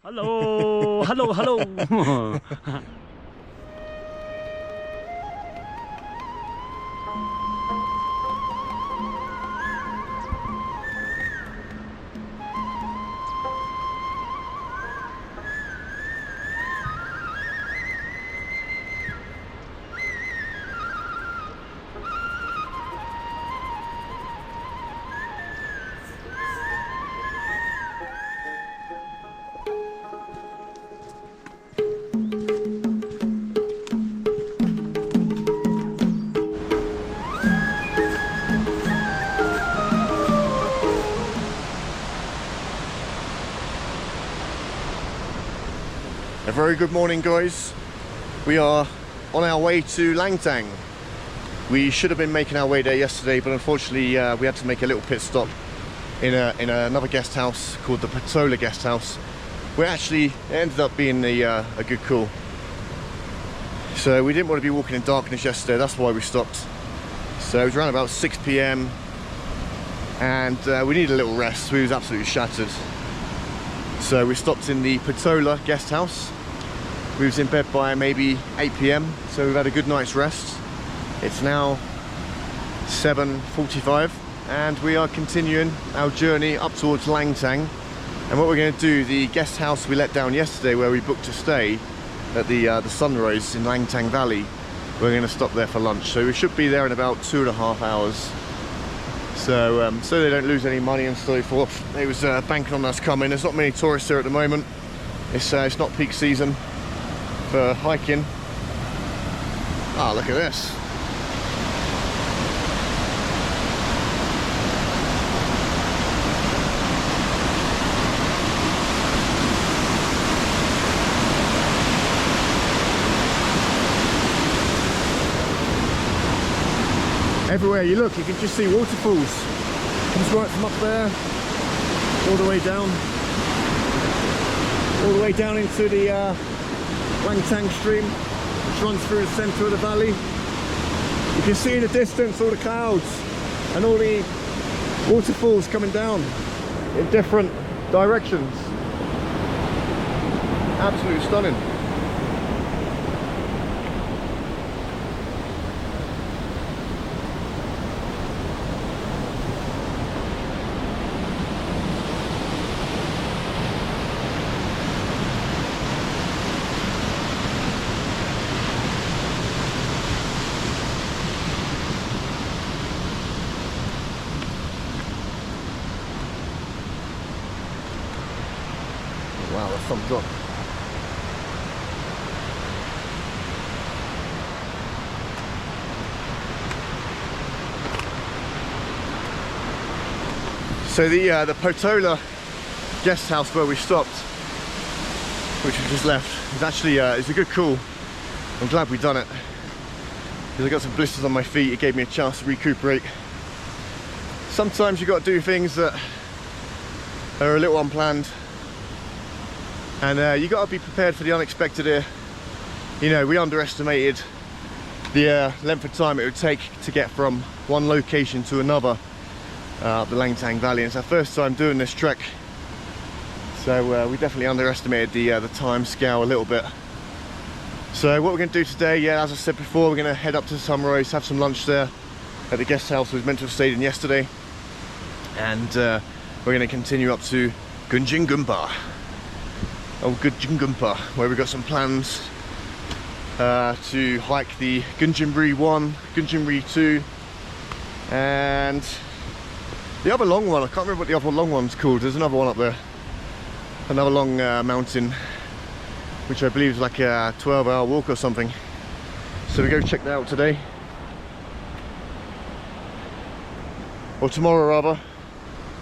Hello, hello, hello. A very good morning, guys. We are on our way to Langtang. We should have been making our way there yesterday, but unfortunately we had to make a little pit stop in another guest house called the Patola guest house, where actually it ended up being a good call. So we didn't want to be walking in darkness yesterday, that's why we stopped. So it was around about 6 p.m. and we needed a little rest. We was absolutely shattered. So we stopped in the Patola guest house. We was in bed by maybe 8 p.m, so we've had a good night's rest. It's now 7:45 and we are continuing our journey up towards Langtang. And what we're going to do, the guest house we let down yesterday where we booked to stay at the Sunrise in Langtang Valley, we're going to stop there for lunch. So we should be there in about 2.5 hours. So they don't lose any money and so forth. They was banking on us coming. There's not many tourists here at the moment. It's not peak season for hiking. Ah, look at this. Everywhere you look, you can just see waterfalls. Comes right from up there, all the way down into the Langtang stream, which runs through the centre of the valley. You can see in the distance all the clouds and all the waterfalls coming down in different directions. Absolutely stunning. Wow, that's some drop. So the Patola guest house where we stopped, which we just left, is actually it's a good call. I'm glad we done it because I got some blisters on my feet. It gave me a chance to recuperate. Sometimes you got to do things that are a little unplanned. And you got to be prepared for the unexpected here. You know, we underestimated the length of time it would take to get from one location to another up the Langtang Valley. It's our first time doing this trek, so we definitely underestimated the time scale a little bit. So what we're going to do today, yeah, as I said before, we're going to head up to Sunrise, have some lunch there at the guest house we was meant to have stayed in yesterday, and we're going to continue up to Gunjingumpa. Oh, Gunjingumpa, where we've got some plans to hike the Gunjingri 1, Gunjingri 2, and the other long one. I can't remember what the other long one's called. There's another one up there, another long mountain, which I believe is like a 12-hour walk or something. So we go check that out today, or tomorrow rather.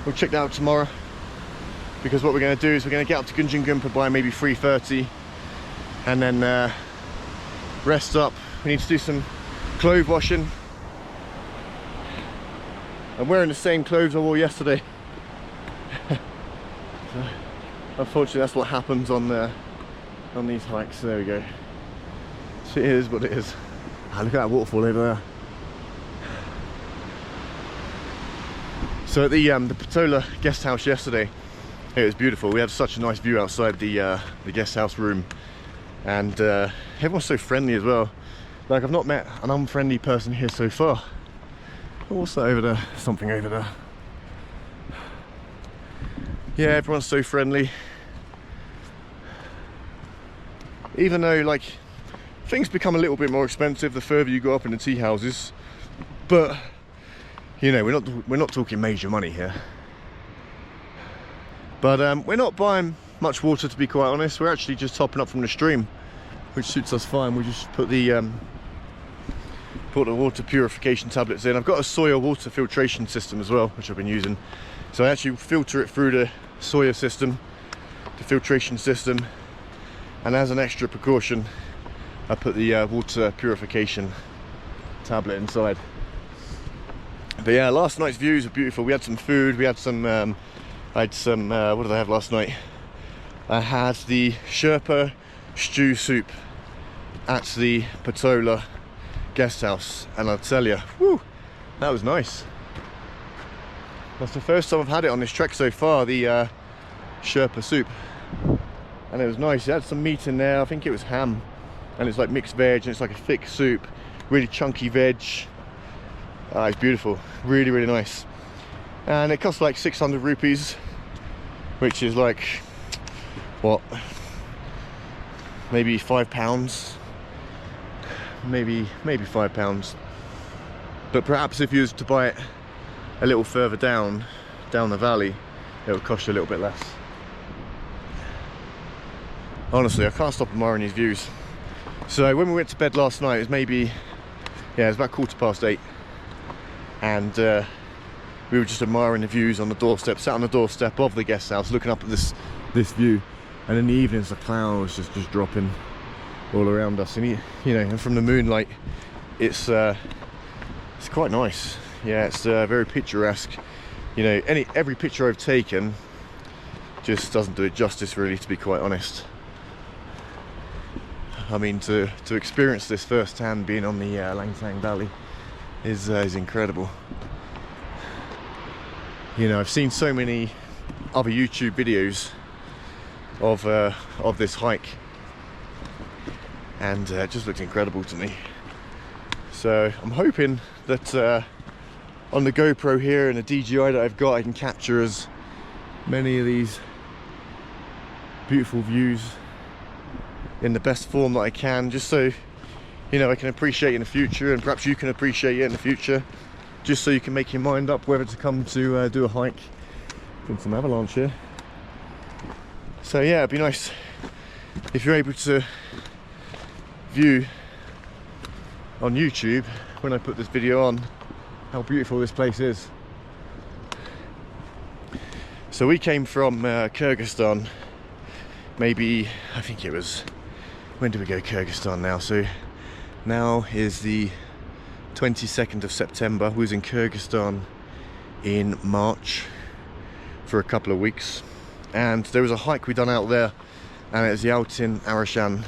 We'll check that out tomorrow, because what we're going to do is we're going to get up to Gunjingumpa by maybe 3:30 and then rest up. We need to do some clothes washing. I'm wearing the same clothes I wore yesterday. So, unfortunately that's what happens on these hikes. There we go. So it is what it is. Ah, look at that waterfall over there. So at the Patola guest house yesterday, It was beautiful. We had such a nice view outside the guest house room, and everyone's so friendly as well. Like, I've not met an unfriendly person here so far. Oh, what's that over there? Something over there. Yeah, everyone's so friendly. Even though, like, things become a little bit more expensive the further you go up in the tea houses, but you know, we're not talking major money here. But we're not buying much water, to be quite honest. We're actually just topping up from the stream, which suits us fine. We just put the water purification tablets in. I've got a soya water filtration system as well, which I've been using. So I actually filter it through the soya system, the filtration system, and as an extra precaution, I put the water purification tablet inside. But yeah, last night's views were beautiful. We had some food. We had some. I had some. What did I have last night? I had the Sherpa stew soup at the Patola guest house, and I'll tell you, whoo, that was nice. That's the first time I've had it on this trek so far, the Sherpa soup, and it was nice. It had some meat in there. I think it was ham, and it's like mixed veg, and it's like a thick soup, really chunky veg. It's beautiful, really, really nice. And it cost like 600 rupees, which is like, what, maybe £5, maybe £5. But perhaps if you was to buy it a little further down the valley, it would cost you a little bit less. Honestly, I can't stop admiring these views. So when we went to bed last night, it was maybe, yeah, it was about 8:15, and we were just admiring the views on the doorstep, sat on the doorstep of the guest house, looking up at this view. And in the evenings, the clouds just dropping all around us, and you know, and from the moonlight, it's quite nice. Yeah, it's very picturesque. You know, every picture I've taken just doesn't do it justice, really, to be quite honest. I mean, to experience this firsthand, being on the Langtang Valley, is incredible. You know, I've seen so many other YouTube videos of this hike, and it just looks incredible to me. So I'm hoping that on the GoPro here and the DJI that I've got, I can capture as many of these beautiful views in the best form that I can, just so, you know, I can appreciate it in the future, and perhaps you can appreciate it in the future, just so you can make your mind up whether to come to do a hike. Been some avalanche here. So yeah, it'd be nice if you're able to view on YouTube, when I put this video on, how beautiful this place is. So we came from Kyrgyzstan, maybe, I think it was, when did we go Kyrgyzstan now? So now is the 22nd of September. We was in Kyrgyzstan in March for a couple of weeks, and there was a hike we done out there, and it was the Altin Arashan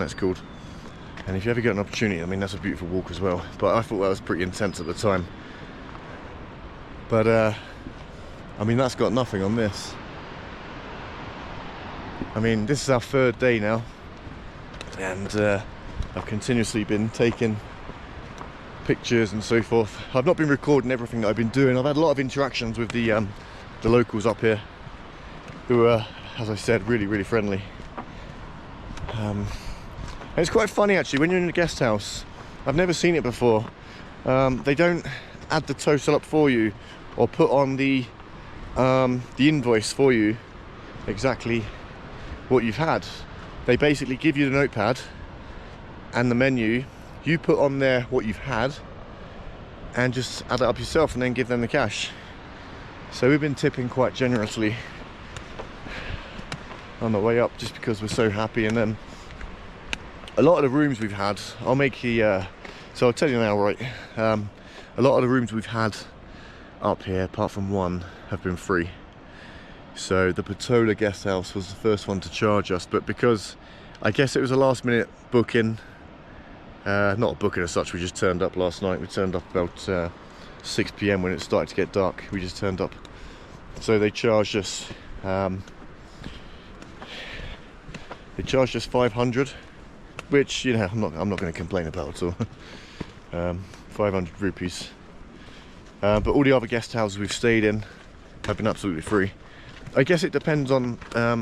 it's called. And if you ever get an opportunity, I mean, that's a beautiful walk as well, but I thought that was pretty intense at the time. But I mean, that's got nothing on this. I mean, this is our third day now, and I've continuously been taking pictures and so forth. I've not been recording everything that I've been doing. I've had a lot of interactions with the locals up here, who are, as I said, really, really friendly. And it's quite funny actually, when you're in a guest house, I've never seen it before, they don't add the total up for you or put on the invoice for you exactly what you've had. They basically give you the notepad and the menu, you put on there what you've had and just add it up yourself and then give them the cash. So we've been tipping quite generously on the way up, just because we're so happy. And then a lot of the rooms we've had, I'll make the so I'll tell you now, right, a lot of the rooms we've had up here, apart from one, have been free. So the Patola guest house was the first one to charge us, but because I guess it was a last minute booking, not a booking as such, we just turned up last night. We turned up about 6 PM when it started to get dark. We just turned up, So they charged us 500, which, you know, I'm not going to complain about at all. 500 rupees. But all the other guest houses we've stayed in have been absolutely free. I guess it depends on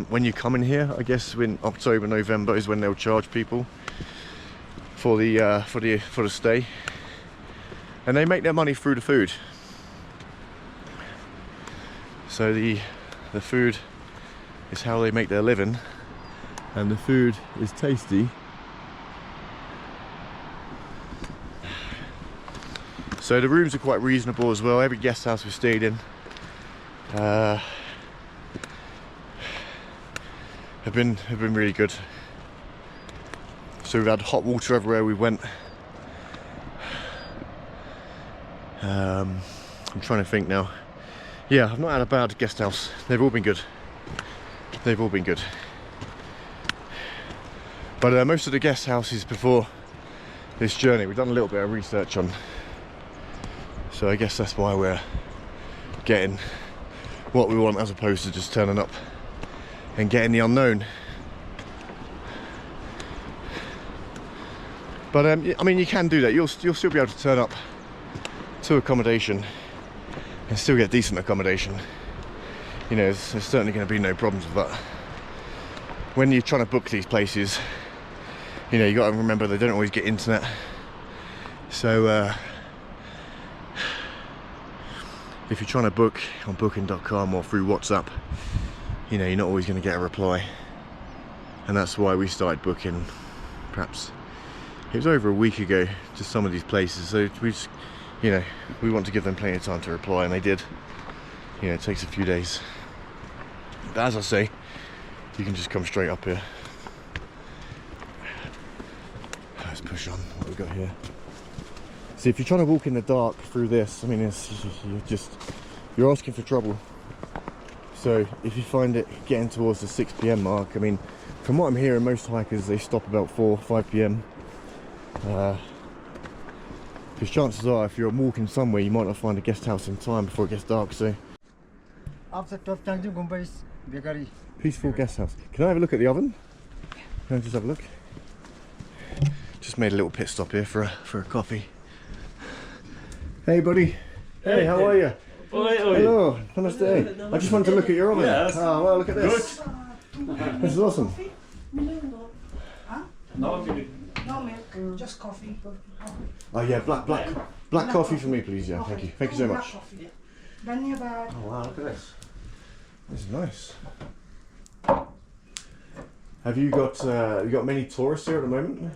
when you come in here. I guess in October, November is when they'll charge people for the stay, and they make their money through the food. So the food is how they make their living, and the food is tasty. So the rooms are quite reasonable as well. Every guest house we stayed in have been really good. So we've had hot water everywhere we went. I'm trying to think now. Yeah, I've not had a bad guest house. They've all been good. They've all been good. But most of the guest houses before this journey, we've done a little bit of research on. So I guess that's why we're getting what we want, as opposed to just turning up and getting the unknown. But I mean, you can do that. You'll still be able to turn up to accommodation and still get decent accommodation. You know, there's certainly going to be no problems with that. When you're trying to book these places, you know, you got to remember they don't always get internet. So if you're trying to book on booking.com or through WhatsApp, you know, you're not always going to get a reply. And that's why we started booking, perhaps it was over a week ago, to some of these places. So we just, you know, we want to give them plenty of time to reply, and they did. You know, it takes a few days. But as I say, you can just come straight up here. Let's push on what we've got here. See, if you're trying to walk in the dark through this, I mean, you're asking for trouble. So if you find it getting towards the 6 PM mark, I mean, from what I'm hearing, most hikers, they stop about 4 or 5 PM. Because chances are, if you're walking somewhere, you might not find a guest house in time before it gets dark. So peaceful guest house. Can I have a look at the oven? Can I just have a look? Just made a little pit stop here for a coffee. Hey buddy. Hey, how are you? Hello, namaste. I just wanted to look at your oven. Yes. Oh, well, look at this. Good. This is awesome. No milk, just coffee. Oh yeah, black coffee for me, please. Yeah, thank you so much. Dhanyabad. Oh wow, look at this. This is nice. Have you got many tourists here at the moment?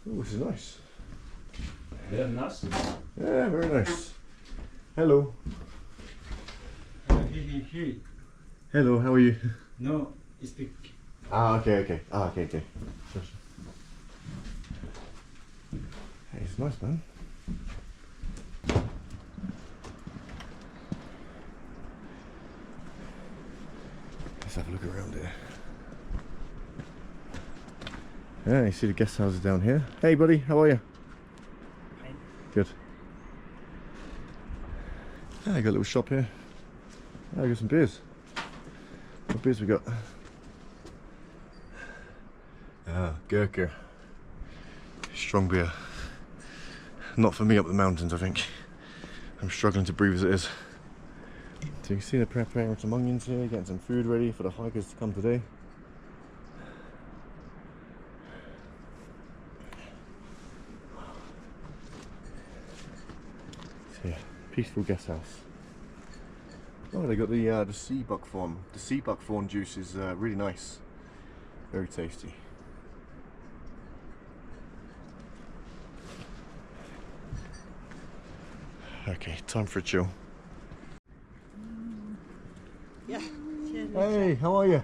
Oh, this is nice. Very nice. Yeah, very nice. Hello. Hello, how are you? No, speak. Ah, okay. Sure. Hey, it's nice, man. Let's have a look around here. Yeah, you see the guest houses down here. Hey buddy, how are you? Fine. Good. Yeah, I got a little shop here. I got some beers. What beers we got? Ah, Gurkha. Strong beer. Not for me up the mountains, I think. I'm struggling to breathe as it is. So you can see they're preparing some onions here, getting some food ready for the hikers to come today. So yeah, peaceful guest house. Oh, they got the sea buckthorn. The sea buckthorn juice is really nice, very tasty. Okay, time for a chill. Yeah. Hey, how are you?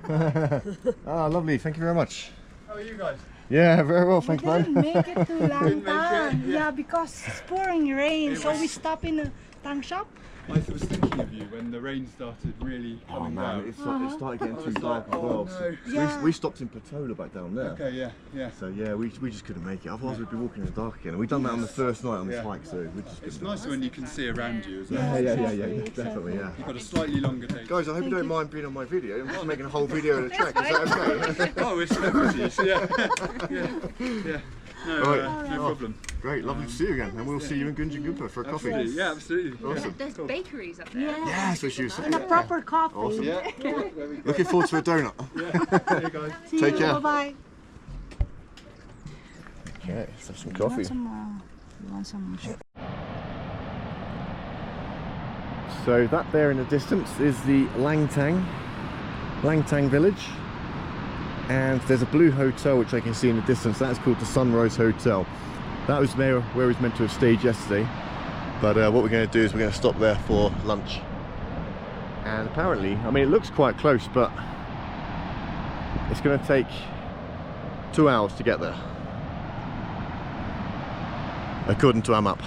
Ah, lovely. Thank you very much. How are you guys? Yeah, very well. Thanks, We didn't man. make it to Didn't make Langtang. it, yeah. Yeah, because it's pouring rain, so we stop in Langtang shop. I was thinking of you when the rain started really Oh coming man, down. it started getting I too was dark like, as well. oh, So no. Yeah. we stopped in Patola back down there. Okay, yeah, yeah. So yeah, we just couldn't make it. Otherwise we'd be walking in the dark again. And we'd done that on the first night on this Yeah. hike, so we just It's couldn't. nicer when you can see around you as well. Yeah, Exactly. definitely, yeah. You've got a slightly longer day. Guys, I hope you don't mind being on my video. I'm just making a whole video of the trek. Is that okay? Oh, it's celebrities, yeah. Yeah. No, Right. no problem. Great, lovely to see you again. And we'll see you in Gunja Gumpa for a coffee. Absolutely, yeah, absolutely. Awesome. There's bakeries up there. Yeah, so she was saying. And a proper coffee. Awesome. Yeah, there we go. Looking forward to a donut. Yeah, hey guys. See Take you. care. Bye-bye. Okay, let's have some You coffee. want some So that there in the distance is the Langtang Village, and there's a blue hotel which I can see in the distance. That's called the Sunrise Hotel. That was where we was meant to have stayed yesterday, but what we're going to do is we're going to stop there for lunch. And apparently, I mean, it looks quite close, but it's going to take 2 hours to get there, according to our map.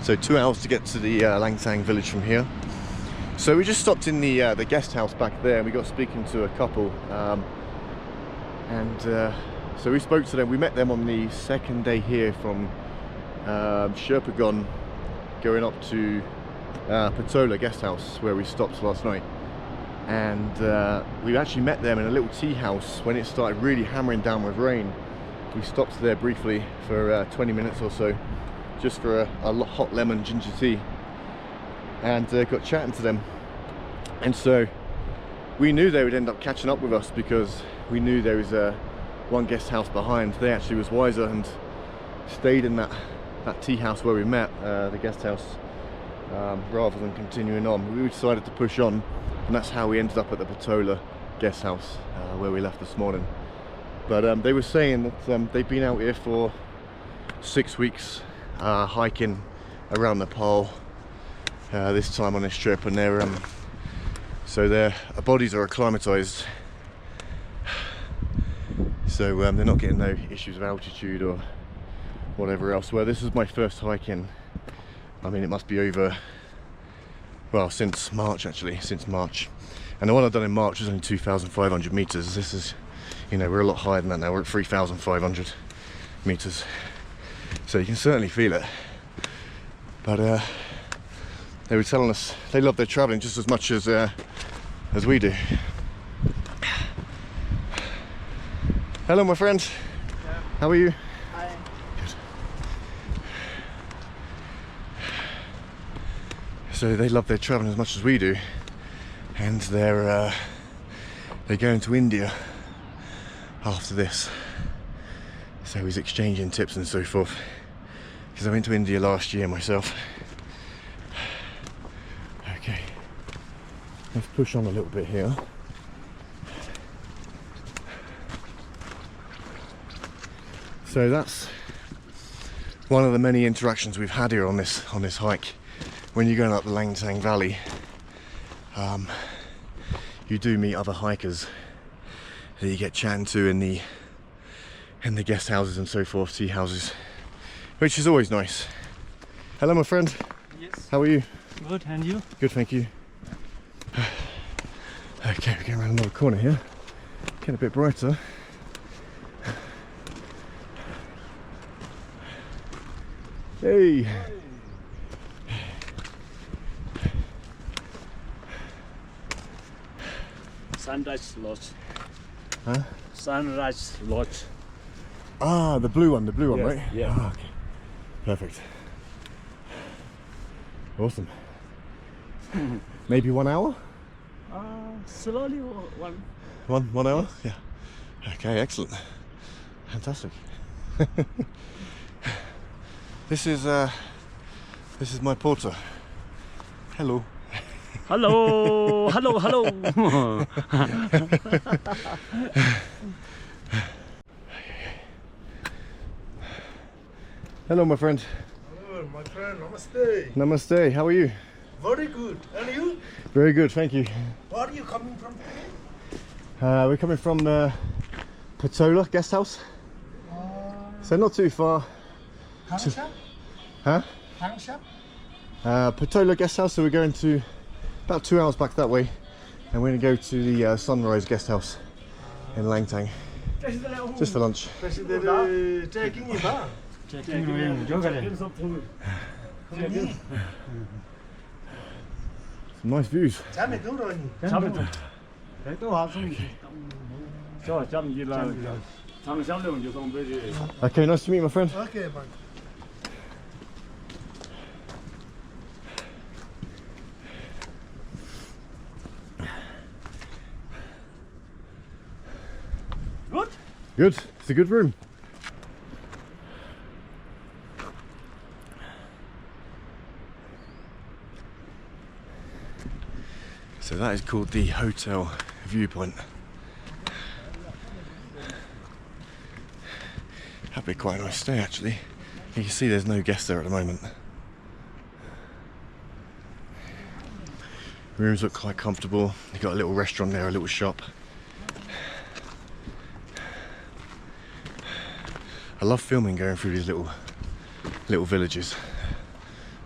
So 2 hours to get to the Langtang village from here. So we just stopped in the guest house back there, and we got speaking to a couple, so we spoke to them. We met them on the second day here from Sherpagon, going up to Patola guest house where we stopped last night, and we actually met them in a little tea house when it started really hammering down with rain. We stopped there briefly for 20 minutes or so, just for a hot lemon ginger tea, and got chatting to them. And so we knew they would end up catching up with us, because we knew there was one guest house behind. They actually was wiser and stayed in that tea house where we met, the guest house, rather than continuing on. We decided to push on, and that's how we ended up at the Patola guest house, where we left this morning. But they were saying that they've been out here for 6 weeks, hiking around Nepal, this time on this trip, and so their bodies are acclimatized, so they're not getting no issues of altitude or whatever else. Well, this is my first hike in, I mean, it must be over, well, since March actually, since March. And the one I've done in March was only 2,500 meters. This is, you know, we're a lot higher than that now. We're at 3,500 meters. So you can certainly feel it. But they were telling us they love their traveling just as much as we do. Hello, my friend. Yeah. How are you? Hi. Good. So they love their traveling as much as we do, and they're going to India after this. So he's exchanging tips and so forth, because I went to India last year myself. Okay, let's push on a little bit here. So that's one of the many interactions we've had here on this hike. When you're going up the Langtang Valley, you do meet other hikers that you get chatting to in the guest houses and so forth, tea houses, which is always nice. Hello, my friend. Yes. How are you? Good, and you? Good, thank you. Okay, we're going around another corner here. Getting a bit brighter. Hey. Sunrise Lodge. Huh? Sunrise Lodge. Ah, the blue one, Yes, right? yeah. Ah, okay. Perfect. Awesome. Maybe 1 hour? Slowly one. One hour? Yeah. Okay, excellent. Fantastic. This is my porter. Hello. Hello, hello, hello. Hello, my friend. Hello, my friend. Namaste. Namaste. How are you? Very good. And you? Very good, thank you. Where are you coming from? We're coming from the Patola guest house, so not too far. Hangshap? Huh? Hangshap? Patola guest house, so we're going to about 2 hours back that way, and we're going to go to the Sunrise guest house in Langtang just for lunch. Some nice views. Okay, nice to meet you, my friend. Okay, man. Good, it's a good room. So that is called the hotel viewpoint. That'd be quite a nice stay actually. You can see there's no guests there at the moment. Rooms look quite comfortable. You've got a little restaurant there, a little shop. I love filming going through these little villages.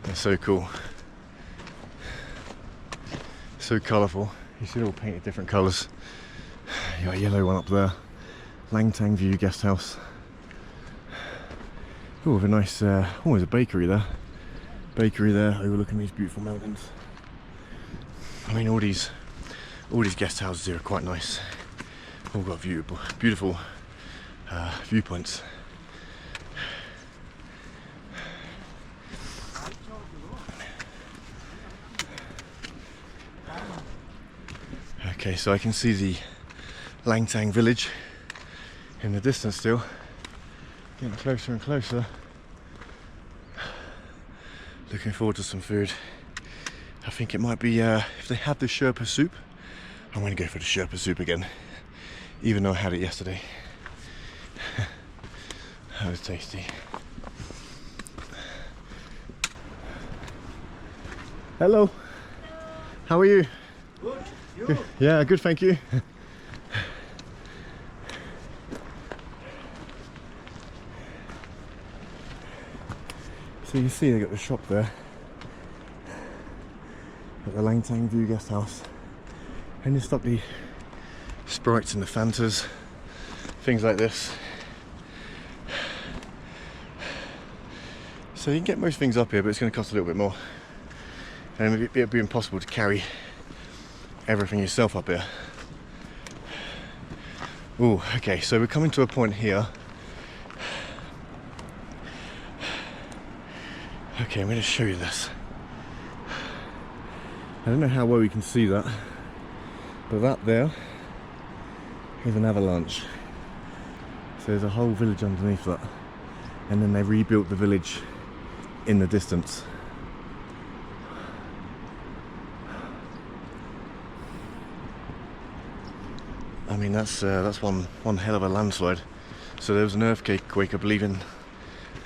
They're so cool. So colourful. You see it all painted different colours. You got a yellow one up there. Langtang View guest house. Oh, with a nice, there's a bakery there. Bakery there, overlooking these beautiful mountains. I mean, all these guest houses here are quite nice. All got beautiful viewpoints. Okay, so I can see the Langtang Village in the distance still. Getting closer and closer. Looking forward to some food. I think it might be, if they have the Sherpa soup, I'm going to go for the Sherpa soup again. Even though I had it yesterday. That was tasty. Hello. How are you? Good. You? Good. Yeah, good, thank you. So you can see they got the shop there at the Langtang View guest house, and just stock the Sprites and the Fantas, things like this. So you can get most things up here, but it's going to cost a little bit more, and it'd be impossible to carry everything yourself up here. Oh, okay, so we're coming to a point here. Okay, I'm going to show you this. I don't know how well you can see that, but that there is an avalanche. So there's a whole village underneath that, and then they rebuilt the village in the distance. I mean, that's one hell of a landslide. So there was an earthquake, I believe, in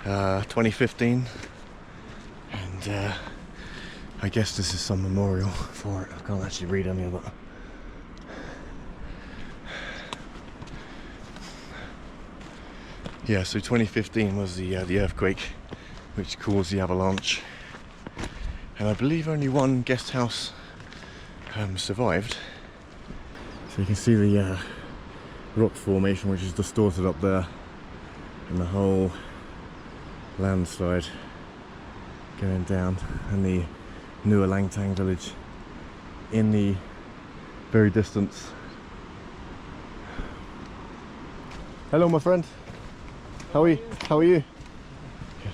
2015, and I guess this is some memorial for it. I can't actually read any of it. Yeah, so 2015 was the earthquake which caused the avalanche, and I believe only one guest house survived. So you can see the rock formation which is distorted up there, and the whole landslide going down, and the newer Langtang village in the very distance. Hello, my friend. How are you? How are you? Good.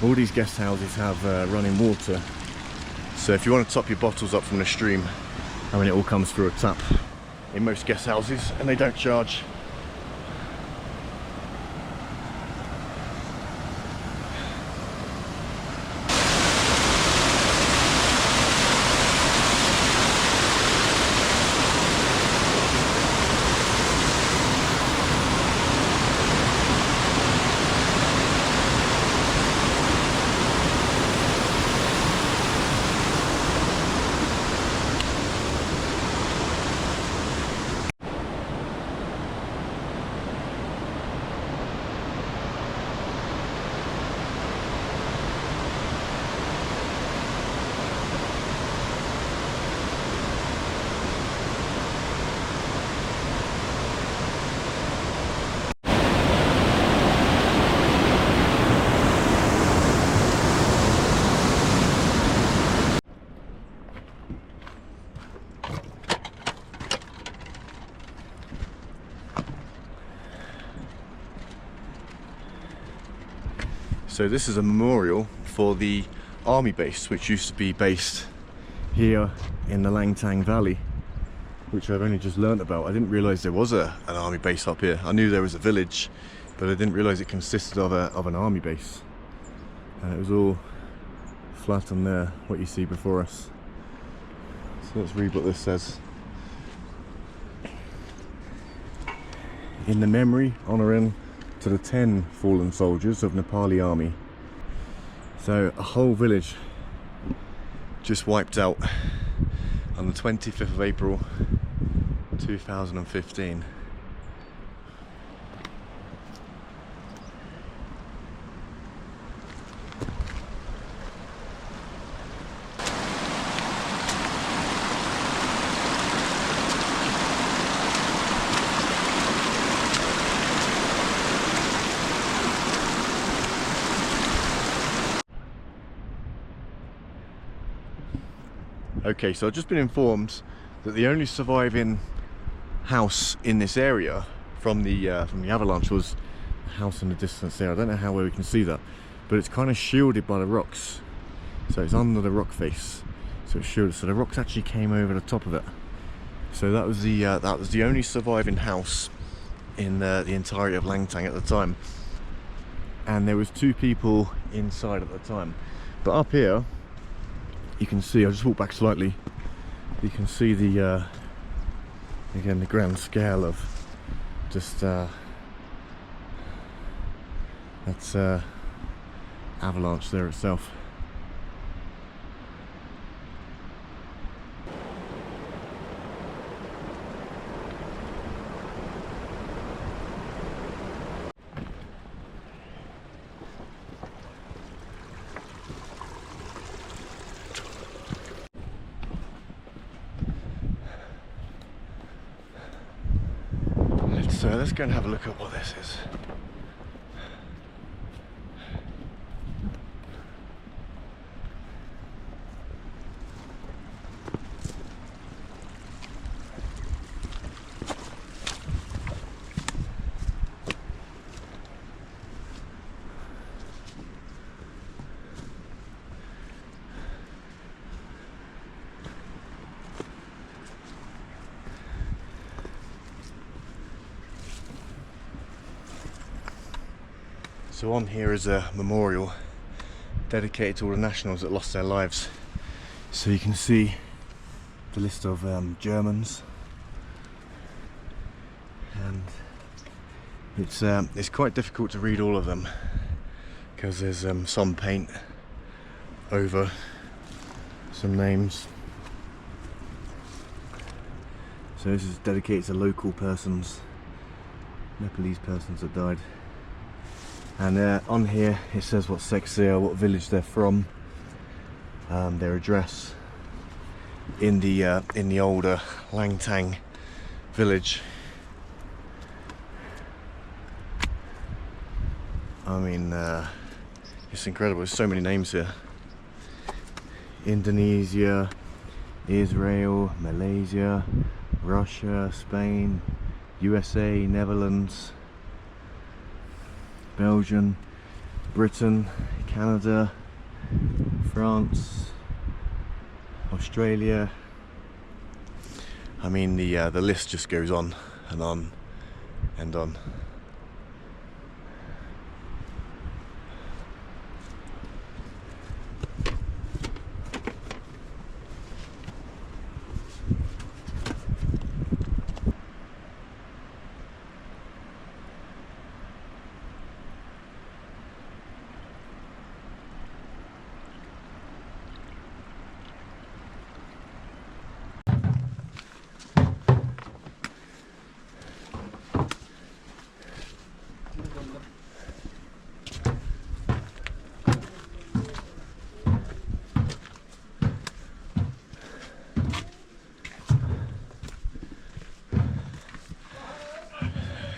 All these guest houses have running water, so if you want to top your bottles up from the stream, I mean, it all comes through a tap in most guest houses, and they don't charge. So this is a memorial for the army base, which used to be based here in the Langtang Valley, which I've only just learnt about. I didn't realise there was an army base up here. I knew there was a village, but I didn't realise it consisted of an army base. And it was all flat on there, what you see before us. So let's read what this says. In the memory, honouring to the 10 fallen soldiers of Nepali army. So a whole village just wiped out on the 25th of April 2015. Okay, so I've just been informed that the only surviving house in this area from the avalanche was a house in the distance there. I don't know how well we can see that, but it's kind of shielded by the rocks. So it's under the rock face, so it's shielded. So the rocks actually came over the top of it. So that was the only surviving house in the entirety of Langtang at the time, and there was 2 people inside at the time. But up here, you can see, I'll just walk back slightly, you can see the again the grand scale of just that's avalanche there itself. Let's go and have a look at what this is. So on here is a memorial dedicated to all the nationals that lost their lives. So you can see the list of Germans, and it's quite difficult to read all of them because there's some paint over some names. So this is dedicated to local persons, Nepalese persons that died. And on here it says what sex they are, what village they're from, their address in the older Langtang Village. I mean, it's incredible. There's so many names here. Indonesia, Israel, Malaysia, Russia, Spain, USA, Netherlands, Belgium, Britain, Canada, France, Australia. I mean, the list just goes on and on and on.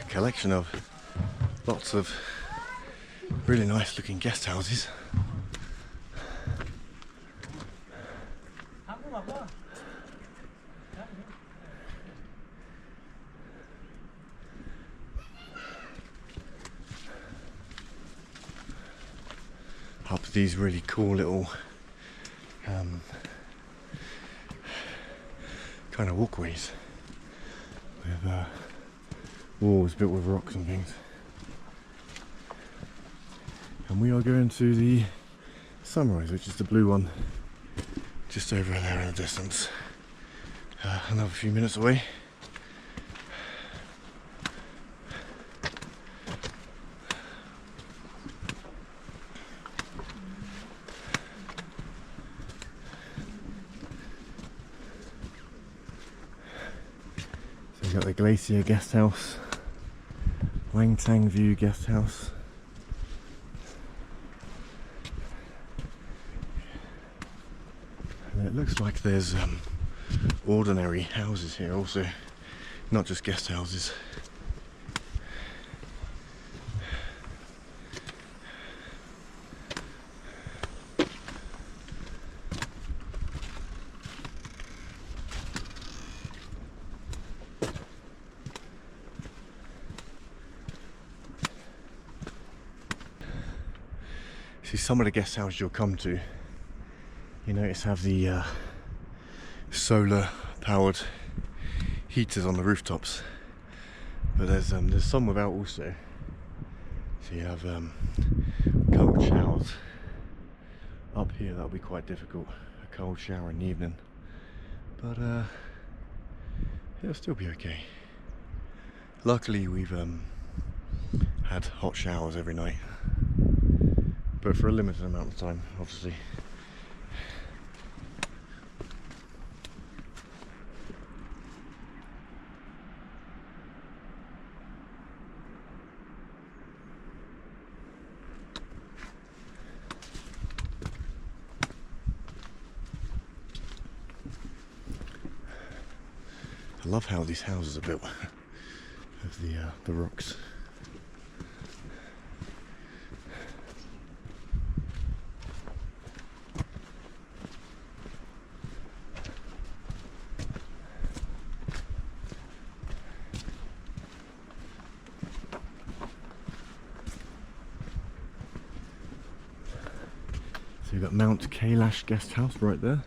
Collection of lots of really nice looking guest houses. up these really cool little kind of walkways with walls built with rocks and things. And we are going to the sunrise, which is the blue one just over there in the distance. Another few minutes away. So we've got the Glacier Guest House, Langtang View Guest House. And it looks like there's ordinary houses here also, not just guest houses. See, some of the guest houses you'll come to, you notice have the solar powered heaters on the rooftops, but there's some without also. So you have cold showers up here. That'll be quite difficult, a cold shower in the evening, but it'll still be okay. Luckily we've had hot showers every night, but for a limited amount of time, obviously. I love how these houses are built of the rocks. So you've got Mount Kailash Guest House right there.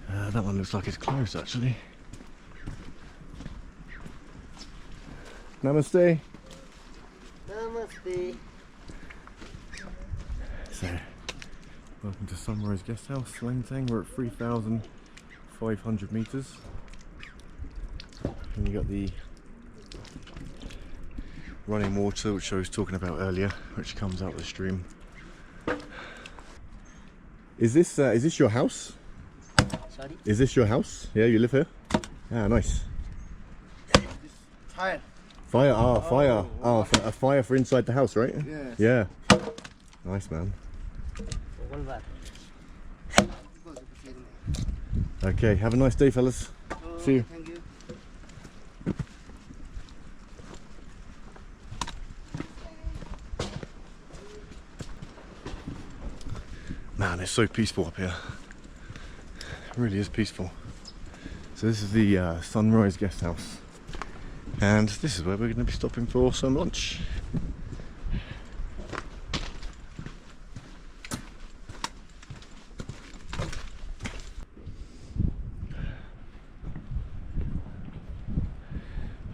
That one looks like it's closed actually. Namaste. Namaste. So, welcome to Sunrise Guest House, Langtang. We're at 3,500 meters. And you got the running water, which I was talking about earlier, which comes out of the stream. Is this your house? Sorry? Is this your house? Yeah, you live here? Ah, nice. Fire. Fire, fire. Oh, a fire for inside the house, right? Yes. Yeah. Nice, man. Okay, have a nice day, fellas. See you. Thank you. Man, it's so peaceful up here. It really is peaceful. So this is the Sunrise Guest House. And this is where we're going to be stopping for some lunch.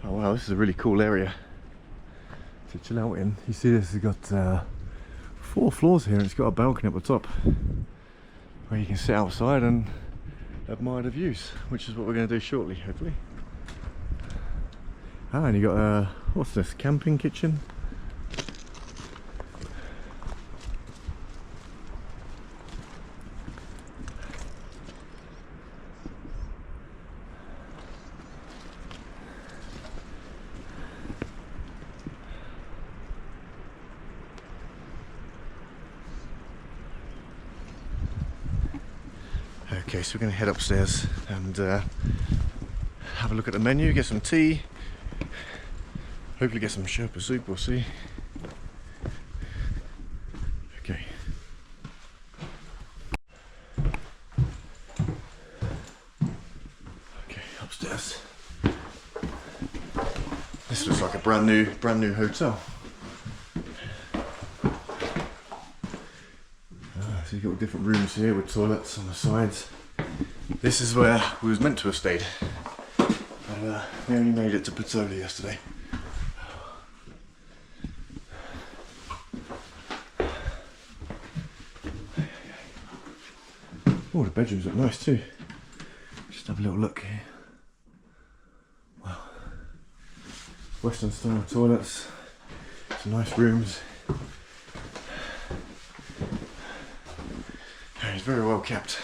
Oh wow, this is a really cool area to chill out in. You see this has got 4 floors here and it's got a balcony at the top where you can sit outside and admire the views, which is what we're going to do shortly, hopefully. Ah, and you got what's this, camping kitchen? Okay, so we're going to head upstairs and have a look at the menu, get some tea. Hopefully get some Sherpa soup, we'll see. Okay. Okay, upstairs. This looks like a brand new hotel. So you've got different rooms here with toilets on the sides. This is where we was meant to have stayed. But we only made it to Patoli yesterday. Oh, the bedrooms look nice too. Just have a little look here. Wow. Western style toilets. Some nice rooms. It's very well kept.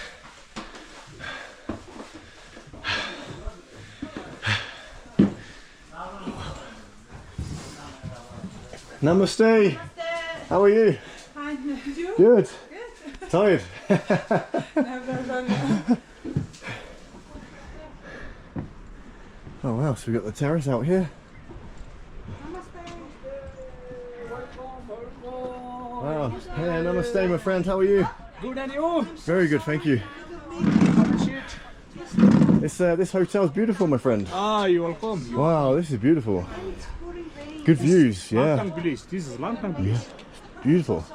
Namaste. How are you? Fine. You? Good. Tired. Oh wow, so we got the terrace out here. Wow. Hey, namaste my friend, how are you? Good, and you? Very good, thank you. This hotel's beautiful, my friend. Ah, you're welcome. Wow, this is beautiful. Good views, yeah. Langtang Village. This is Langtang Village. Beautiful.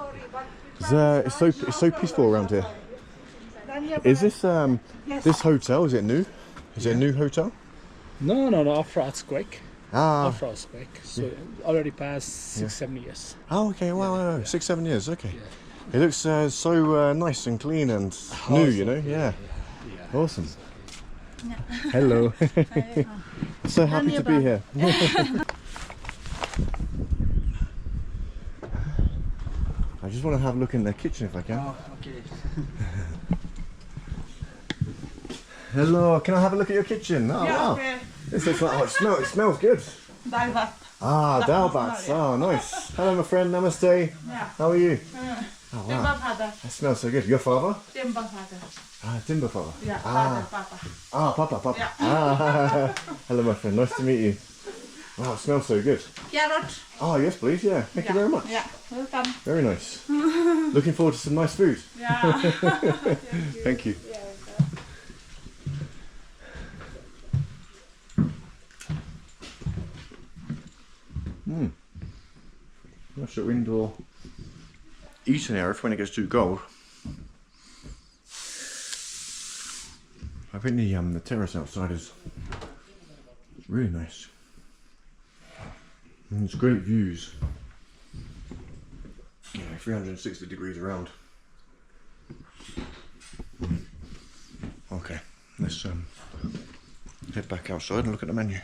It's so peaceful around here. Is this this hotel? Is it new? Is it a new hotel? No. After earthquake. Ah. After earthquake. So already passed 6-7 years. Oh, okay. Wow. 6-7 years. Okay. It looks so nice and clean and new. You know. Yeah. Awesome. Hello. So happy to be here. I just want to have a look in their kitchen if I can. Oh, okay. Hello, can I have a look at your kitchen? Oh, wow. Okay. This looks like, it smells good. Dal bhat. Ah, dal bats. Oh, nice. Hello, my friend. Namaste. Yeah. How are you? Oh, Timber wow. father. That smells so good. Your father? Timber father. Ah, timber father. Yeah. Ah, Father, papa. ah, papa. Yeah. Ah, hello, my friend. Nice to meet you. Wow, it smells so good. Carrot. Oh, yes, please. Yeah. Thank you very much. Yeah. Welcome. Very nice. Looking forward to some nice food. Yeah. Thank you. Nice little indoor eating area for when it gets too cold. I think the terrace outside is really nice. And it's great views. Yeah, 360 degrees around. Okay, let's head back outside and look at the menu.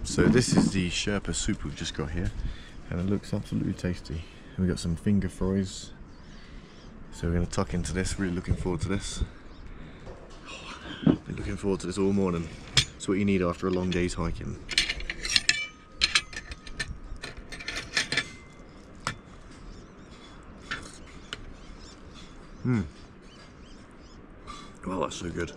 So this is the Sherpa soup we've just got here, and it looks absolutely tasty. We've got some finger fries, so we're going to tuck into this. Really looking forward to this. Been looking forward to this all morning. It's what you need after a long day's hiking. Wow, that's so good.